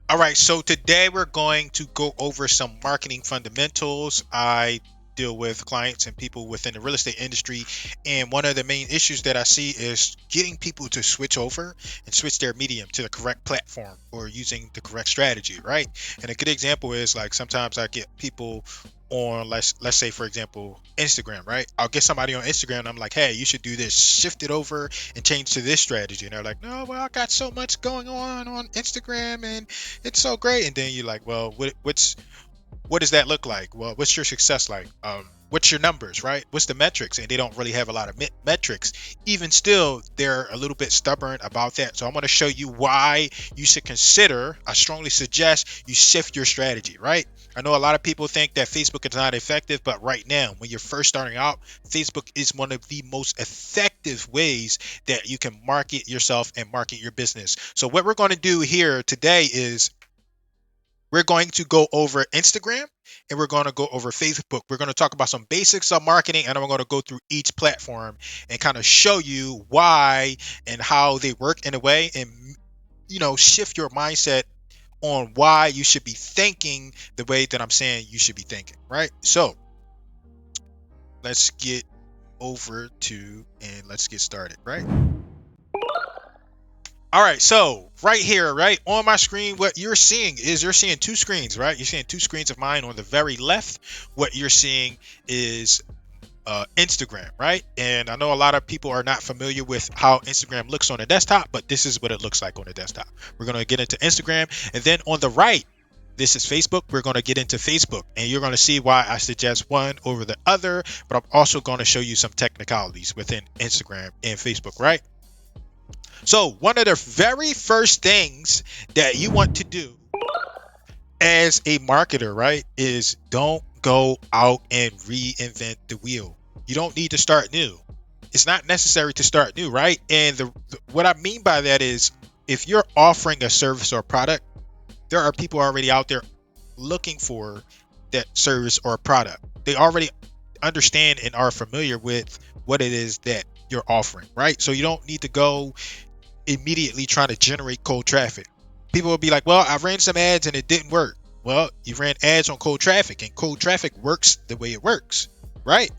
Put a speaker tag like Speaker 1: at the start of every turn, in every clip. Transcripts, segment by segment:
Speaker 1: All right, so today we're going to go over some marketing fundamentals. I deal with clients and people within the real estate industry, and one of the main issues that I see is getting people to switch over and switch their medium to the correct platform or using the correct strategy, right? And a good example is like sometimes I get people on let's say for example Instagram, right? I'll get somebody on Instagram and I'm like, hey, you should do this, shift it over and change to this strategy. And they're like, no, well, I got so much going on Instagram and it's so great. And then you're like, well, what does that look like? Well, what's your success like? What's your numbers, right? What's the metrics? And they don't really have a lot of metrics. Even still, they're a little bit stubborn about that. So I'm going to show you why you should consider, I strongly suggest you shift your strategy, right? I know a lot of people think that Facebook is not effective, but right now, when you're first starting out, Facebook is one of the most effective ways that you can market yourself and market your business. So what we're going to do here today is we're going to go over Instagram and we're going to go over Facebook. We're going to talk about some basics of marketing and then we're going to go through each platform and kind of show you why and how they work in a way and shift your mindset on why you should be thinking the way that I'm saying you should be thinking, right? So let's get over to and let's get started, right? All right, so right here, right on my screen, what you're seeing is you're seeing two screens, right? You're seeing two screens of mine. On the very left, what you're seeing is Instagram, right? And I know a lot of people are not familiar with how Instagram looks on a desktop, but this is what it looks like on a desktop. We're going to get into Instagram, and then on the right, this is Facebook. We're going to get into Facebook, and you're going to see why I suggest one over the other, but I'm also going to show you some technicalities within Instagram and Facebook, right? So one of the very first things that you want to do as a marketer, right, is don't go out and reinvent the wheel. You don't need to start new. It's not necessary to start new, right? And what I mean by that is if you're offering a service or product, there are people already out there looking for that service or product. They already understand and are familiar with what it is that you're offering, right? So you don't need to go immediately trying to generate cold traffic. People will be like, well, I ran some ads and it didn't work. Well, you ran ads on cold traffic and cold traffic works the way it works, right?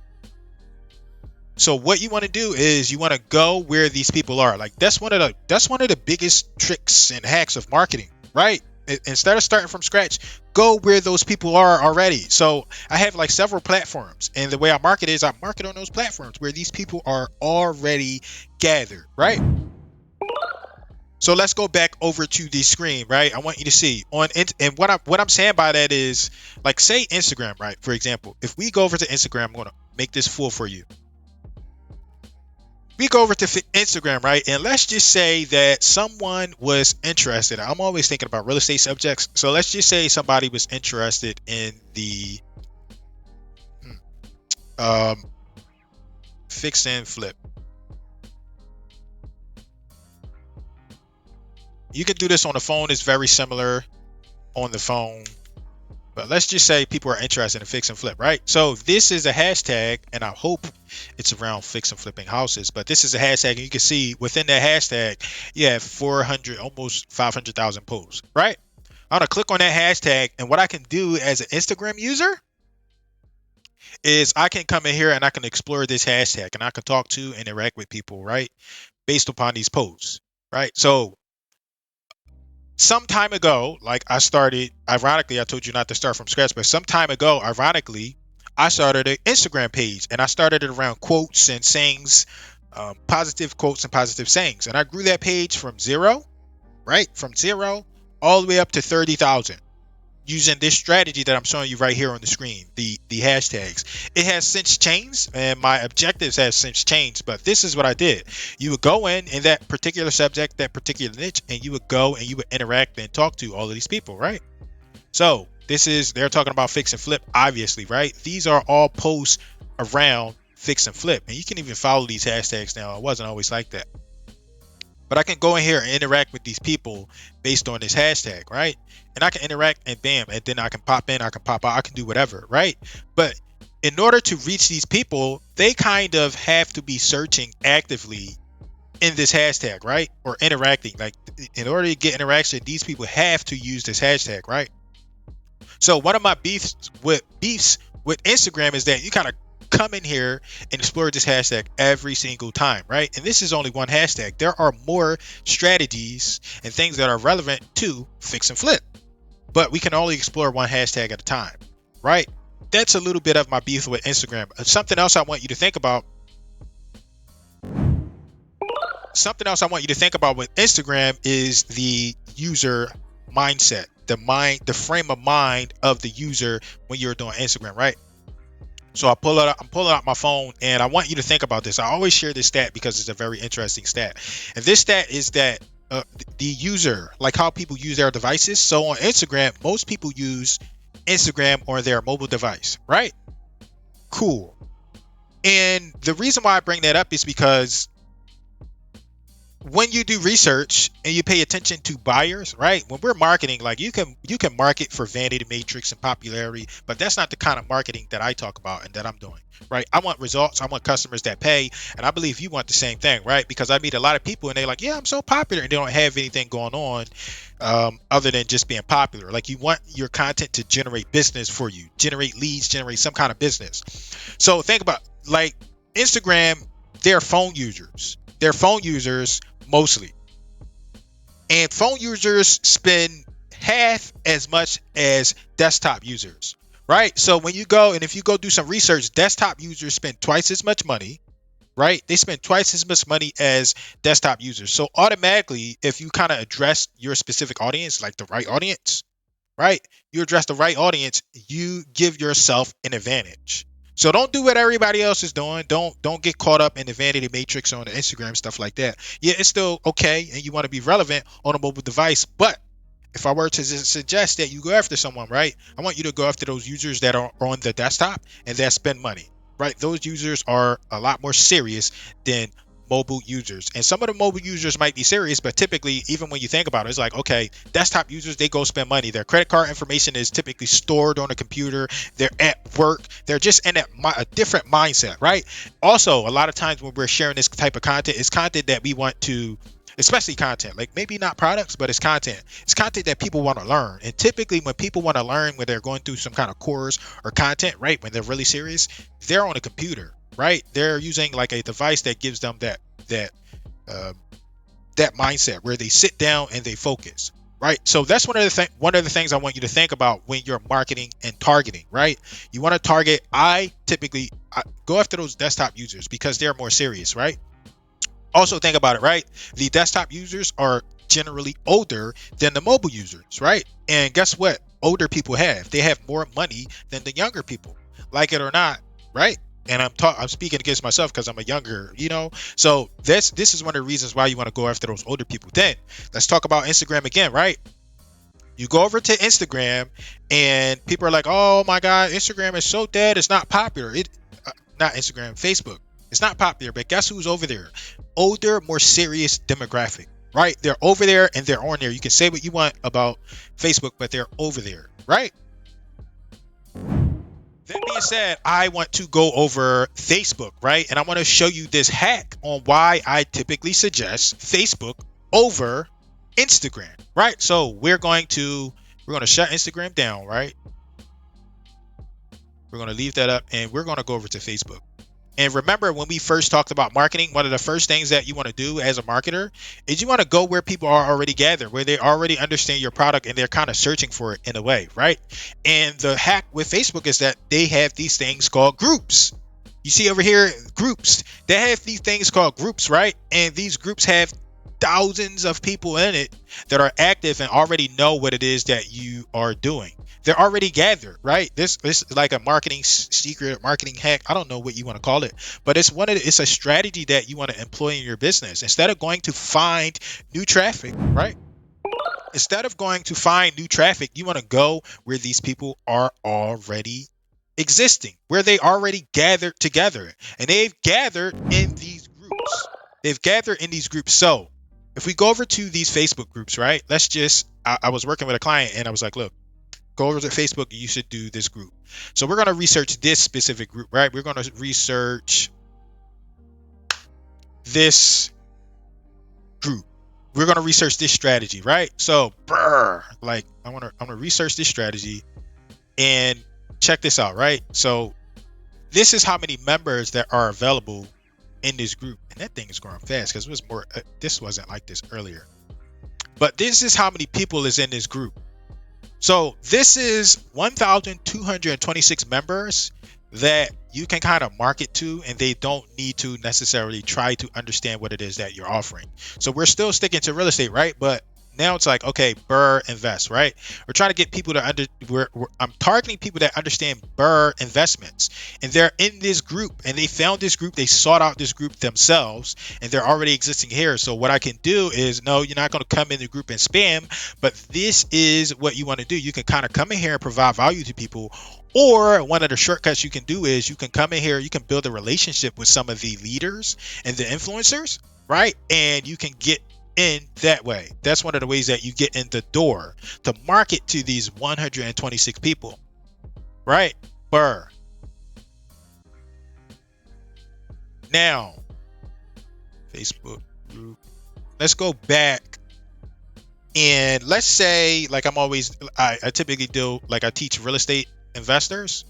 Speaker 1: So what you want to do is you want to go where these people are. Like that's one of the biggest tricks and hacks of marketing, right? Instead of starting from scratch, go where those people are already. So I have like several platforms, and the way I market is I market on those platforms where these people are already gathered, right? So let's go back over to the screen, right? I want you to see and what I'm saying by that is like say Instagram, right? For example, if we go over to Instagram, I'm going to make this full for you. We go over to Instagram, right? And let's just say that someone was interested. I'm always thinking about real estate subjects. So let's just say somebody was interested in the um, fix and flip. You can do this on the phone. It's very similar on the phone. But let's just say people are interested in fix and flip, right? So this is a hashtag, and I hope it's around fix and flipping houses. But this is a hashtag, and you can see within that hashtag, you have 400, almost 500,000 posts, right? I'm gonna click on that hashtag, and what I can do as an Instagram user is I can come in here and I can explore this hashtag, and I can talk to and interact with people, right? Based upon these posts, right? So some time ago, like I started, ironically, I told you not to start from scratch, but some time ago, ironically, I started an Instagram page and I started it around quotes and sayings, positive quotes and positive sayings. And I grew that page from zero, right? From zero all the way up to 30,000 using this strategy that I'm showing you right here on the screen, the hashtags. It has since changed and my objectives have since changed, but this is what I did. You would go in that particular subject, that particular niche, and you would go and you would interact and talk to all of these people, right? So they're talking about fix and flip, obviously, right? These are all posts around fix and flip, and you can even follow these hashtags now. It wasn't always like that. But I can go in here and interact with these people based on this hashtag, right? And I can interact and bam, and then I can pop in, I can pop out, I can do whatever, right? But in order to reach these people, they kind of have to be searching actively in this hashtag, right? Or interacting. Like in order to get interaction, these people have to use this hashtag, right? So one of my beefs with Instagram is that you kind of come in here and explore this hashtag every single time, right? And this is only one hashtag. There are more strategies and things that are relevant to fix and flip, but we can only explore one hashtag at a time, right? That's a little bit of my beef with Instagram. Something else I want you to think about. Something else I want you to think about with Instagram is the user mindset, the frame of mind of the user when you're doing Instagram, right? So I'm pulling out my phone, and I want you to think about this. I always share this stat because it's a very interesting stat. And this stat is that the user, like how people use their devices. So on Instagram, most people use Instagram on their mobile device, right? Cool. And the reason why I bring that up is because when you do research and you pay attention to buyers, right? When we're marketing, like you can market for vanity matrix and popularity, but that's not the kind of marketing that I talk about and that I'm doing, right? I want results. I want customers that pay, and I believe you want the same thing, right? Because I meet a lot of people and they're like, yeah, I'm so popular, and they don't have anything going on other than just being popular. Like you want your content to generate business for you, generate leads, generate some kind of business. So think about like Instagram, they're phone users. They're phone users mostly. And phone users spend half as much as desktop users, right? So when you go and if you go do some research, desktop users spend twice as much money, right? They spend twice as much money as desktop users. So automatically, if you kind of address your specific audience, like the right audience, right? You address the right audience, you give yourself an advantage. So don't do what everybody else is doing. Don't get caught up in the vanity matrix on the Instagram stuff like that. Yeah, it's still okay, and you want to be relevant on a mobile device. But if I were to suggest that you go after someone, right? I want you to go after those users that are on the desktop and that spend money, right? Those users are a lot more serious than mobile users. And some of the mobile users might be serious, but typically, even when you think about it, it's like, okay, desktop users, they go spend money. Their credit card information is typically stored on a computer. They're at work. They're just in a different mindset, right? Also, a lot of times when we're sharing this type of content, it's content that we want to, especially content, like maybe not products, but it's content. It's content that people want to learn. And typically when people want to learn, when they're going through some kind of course or content, right, when they're really serious, they're on a computer, right? They're using like a device that gives them that uh, that mindset where they sit down and they focus, right? So that's one of the things I want you to think about when you're marketing and targeting, right? You want to target. I typically go after those desktop users because they're more serious, right? Also think about it, right? The desktop users are generally older than the mobile users, right? And guess what? Older people they have more money than the younger people, like it or not, right? And I'm speaking against myself because I'm a younger, So this is one of the reasons why you want to go after those older people. Then let's talk about Instagram again, right? You go over to Instagram and people are like, "Oh my God, Instagram is so dead. It's not popular." Not Instagram, Facebook. It's not popular, but guess who's over there? Older, more serious demographic, right? They're over there and they're on there. You can say what you want about Facebook, but they're over there, right? That being said, I want to go over Facebook, right? And I want to show you this hack on why I typically suggest Facebook over Instagram, right? So we're going to shut Instagram down, right? We're going to leave that up and we're going to go over to Facebook. And remember, when we first talked about marketing, one of the first things that you want to do as a marketer is you want to go where people are already gathered, where they already understand your product and they're kind of searching for it in a way, right? And the hack with Facebook is that they have these things called groups. You see over here, groups. They have these things called groups, right? And these groups have thousands of people in it that are active and already know what it is that you are doing. They're already gathered, right? This is like a marketing secret, marketing hack. I don't know what you want to call it, but it's a strategy that you want to employ in your business. Instead of going to find new traffic, right? Instead of going to find new traffic, you want to go where these people are already existing, where they already gathered together, and they've gathered in these groups. They've gathered in these groups. So if we go over to these Facebook groups, right? I was working with a client and I was like, look, go over to Facebook, you should do this group. So we're going to research this specific group, right? We're going to research this group. We're gonna research this strategy, right? So, like I'm gonna research this strategy and check this out, right? So this is how many members that are available in this group, and that thing is growing fast because it was more. This wasn't like this earlier, but this is how many people is in this group. So this is 1,226 members that you can kind of market to, and they don't need to necessarily try to understand what it is that you're offering. So we're still sticking to real estate, right? But now it's like, okay, Burr Invest, right? We're trying to get people to I'm targeting people that understand Burr Investments, and they're in this group, and they found this group, they sought out this group themselves, and they're already existing here. So what I can do is, no, you're not going to come in the group and spam, but this is what you want to do. You can kind of come in here and provide value to people. Or one of the shortcuts you can do is you can come in here, you can build a relationship with some of the leaders and the influencers, right? And you can get in that way. That's one of the ways that you get in the door to market to these 126 people, right? Burr. Now, Facebook group. Let's go back. And let's say, like I typically do, like I teach real estate investors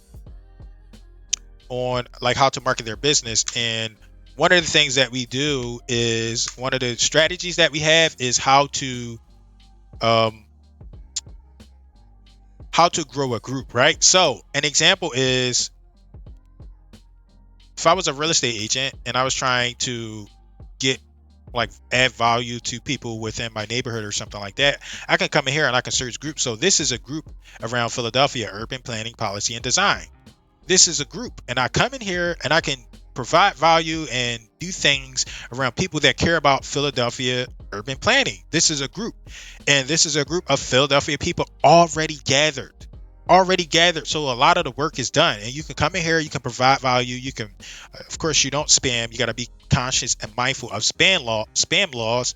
Speaker 1: on like how to market their business. And one of the things that we do is, one of the strategies that we have is how to grow a group, right? So an example is, if I was a real estate agent and I was trying to add value to people within my neighborhood or something like that, I can come in here and I can search groups. So this is a group around Philadelphia, urban planning, policy, and design. This is a group, and I come in here and I can provide value and do things around people that care about Philadelphia urban planning. This is a group, and this is a group of Philadelphia people already gathered. So a lot of the work is done, and you can come in here, you can provide value. You can, of course, you don't spam. You got to be conscious and mindful of spam laws.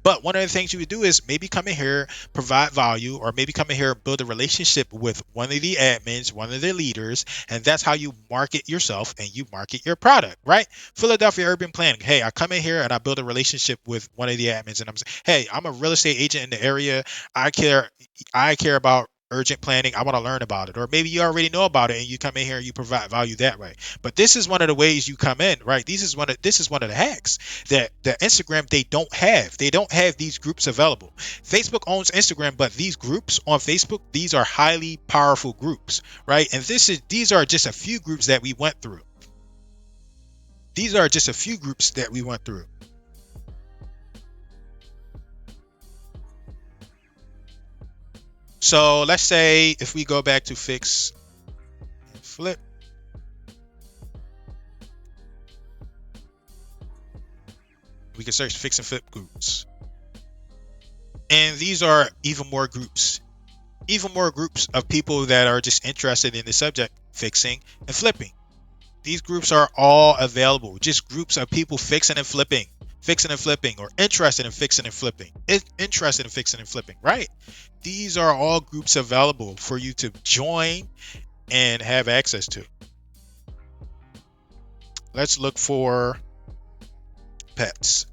Speaker 1: But one of the things you would do is maybe come in here, provide value, or maybe come in here, build a relationship with one of the admins, one of the leaders, and that's how you market yourself and you market your product, right? Philadelphia urban planning. Hey, I come in here and I build a relationship with one of the admins, and I'm saying, hey, I'm a real estate agent in the area. I care about urgent planning. I want to learn about it. Or maybe you already know about it and you come in here and you provide value that way. But this is one of the ways you come in, right? This is one of the hacks that Instagram they don't have. They don't have these groups available. Facebook owns Instagram, but these groups on Facebook, these are highly powerful groups, right? And these are just a few groups that we went through. So let's say if we go back to fix and flip, we can search fix and flip groups. And these are even more groups of people that are just interested in the subject, fixing and flipping. These groups are all available, just groups of people fixing and flipping, or interested in fixing and flipping, right? These are all groups available for you to join and have access to. Let's look for pets.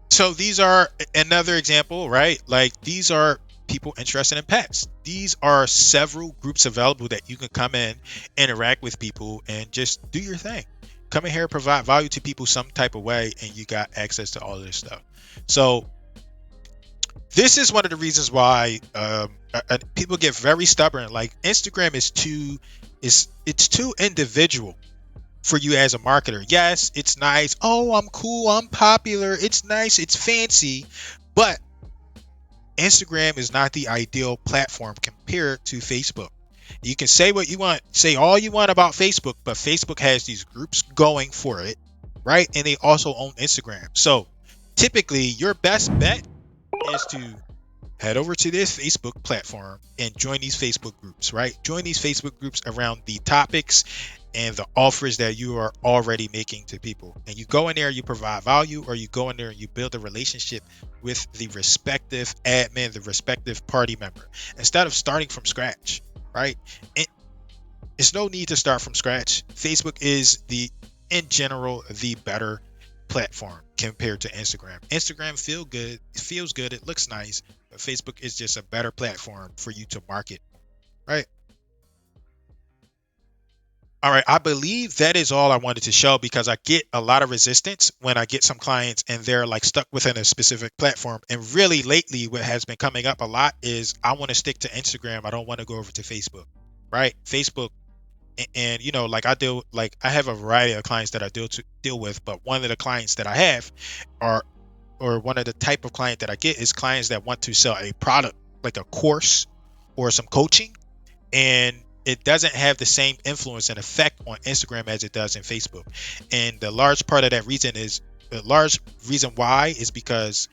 Speaker 1: So these are another example, right? Like these are people interested in pets. These are several groups available that you can come in, interact with people, and just do your thing. Come in here, provide value to people some type of way, and you got access to all of this stuff. So this is one of the reasons why people get very stubborn. Like Instagram is too individual for you as a marketer. Yes, it's nice. Oh, I'm cool. I'm popular. It's nice. It's fancy. But Instagram is not the ideal platform compared to Facebook. You can say what you want, say all you want about Facebook, but Facebook has these groups going for it, right? And they also own Instagram. So typically your best bet is to head over to this Facebook platform and join these Facebook groups, right? Join these Facebook groups around the topics and the offers that you are already making to people. And you go in there, you provide value, or you go in there and you build a relationship with the respective admin, the respective party member, instead of starting from scratch, right? It's no need to start from scratch. Facebook is in general, the better platform compared to Instagram. Instagram feels good, it looks nice, but Facebook is just a better platform for you to market, right? All right, I believe that is all I wanted to show because I get a lot of resistance when I get some clients and they're like stuck within a specific platform. And really lately, what has been coming up a lot is I want to stick to Instagram. I don't want to go over to Facebook, right? Facebook and like I have a variety of clients that I deal with, but one of the clients that I have are or one of the type of client that I get is clients that want to sell a product like a course or some coaching, and it doesn't have the same influence and effect on Instagram as it does in Facebook. And the large reason why is because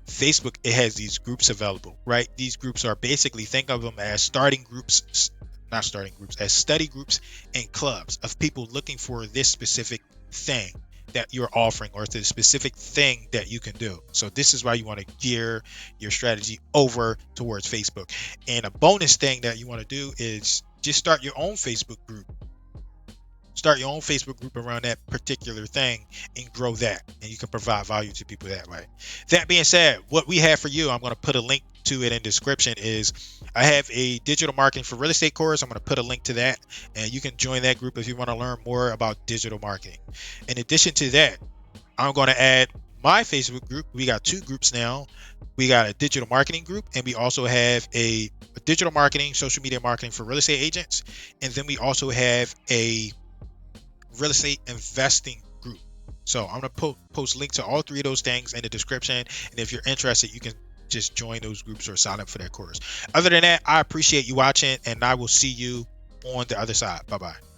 Speaker 1: Facebook, it has these groups available, right? These groups are basically, think of them as not starting groups, as study groups and clubs of people looking for this specific thing that you're offering or the specific thing that you can do. So this is why you want to gear your strategy over towards Facebook. And a bonus thing that you want to do is just start your own Facebook group around that particular thing and grow that. And you can provide value to people that way. That being said, what we have for you, I'm going to put a link to it in the description, is I have a digital marketing for real estate course. I'm going to put a link to that, and you can join that group if you want to learn more about digital marketing. In addition to that, I'm going to add my Facebook group. We got two groups now. We got a digital marketing group, and we also have a digital marketing, social media marketing for real estate agents. And then we also have a real estate investing group. So I'm going to post link to all three of those things in the description. And if you're interested, you can just join those groups or sign up for that course. Other than that, I appreciate you watching, and I will see you on the other side. Bye bye.